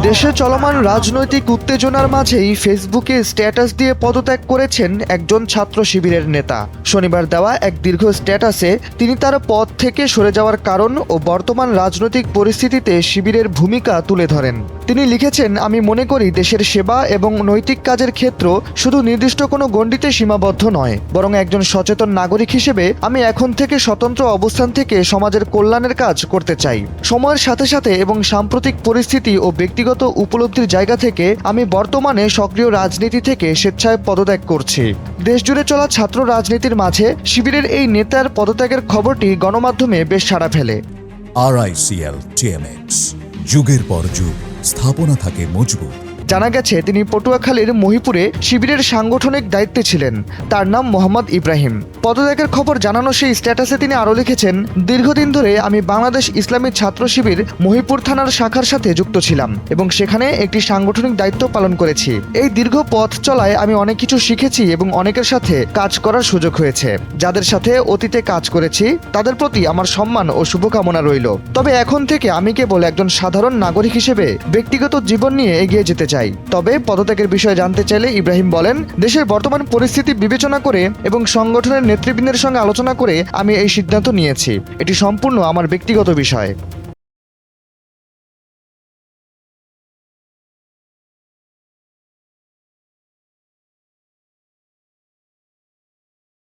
দেশে চলমান রাজনৈতিক উত্তেজনার মাঝেই ফেসবুকে স্ট্যাটাস দিয়ে পদত্যাগ করেছেন একজন ছাত্র শিবিরের নেতা। শনিবার দেওয়া এক দীর্ঘ স্ট্যাটাসে তিনি তার পদ থেকে সরে যাওয়ার কারণ ও বর্তমান রাজনৈতিক পরিস্থিতিতে শিবিরের ভূমিকা তুলে ধরেন। তিনি লিখেছেন, আমি মনে করি দেশের সেবা এবং নৈতিক কাজের ক্ষেত্র শুধু নির্দিষ্ট কোনো গণ্ডিতে সীমাবদ্ধ নয়, বরং একজন সচেতন নাগরিক হিসেবে আমি এখন থেকে স্বতন্ত্র অবস্থান থেকে সমাজের কল্যাণের কাজ করতে চাই। সময়ের সাথে সাথে এবং সাম্প্রতিক পরিস্থিতি ও ব্যক্তিগত উপলব্ধির জায়গা থেকে আমি বর্তমানে সক্রিয় রাজনীতি থেকে স্বেচ্ছায় পদত্যাগ করছি। দেশজুড়ে চলা ছাত্র রাজনীতির মাঝে শিবিরের এই নেতার পদত্যাগের খবরটি গণমাধ্যমে বেশ সাড়া ফেলে। RICL TMX, যুগের পর যুগ স্থাপনা থাকে মজবুত। জানা গেছে তিনি পটুয়াখালীর মহিপুরে শিবিরের সাংগঠনিক দায়িত্বে ছিলেন। তার নাম মোহাম্মদ ইব্রাহিম। পদত্যাগের খবর জানানো সেই স্ট্যাটাসে তিনি আরও লিখেছেন, দীর্ঘদিন ধরে আমি বাংলাদেশ ইসলামী ছাত্র শিবির মহিপুর থানার শাখার সাথে যুক্ত ছিলাম এবং সেখানে একটি সাংগঠনিক দায়িত্ব পালন করেছি। এই দীর্ঘ পথ চলায় আমি অনেক কিছু শিখেছি এবং অনেকের সাথে কাজ করার সুযোগ হয়েছে। যাদের সাথে অতীতে কাজ করেছি তাদের প্রতি আমার সম্মান ও শুভকামনা রইল। তবে এখন থেকে আমি কেবল একজন সাধারণ নাগরিক হিসেবে ব্যক্তিগত জীবন নিয়ে এগিয়ে যেতে চাই। তবে পদত্যাগের বিষয়ে জানতে চাইলে ইব্রাহিম বলেন, দেশের বর্তমান পরিস্থিতি বিবেচনা করে এবং সংগঠনের নেতৃবৃন্দের সঙ্গে আলোচনা করে আমি এই সিদ্ধান্ত নিয়েছি। এটি সম্পূর্ণ আমার ব্যক্তিগত বিষয়।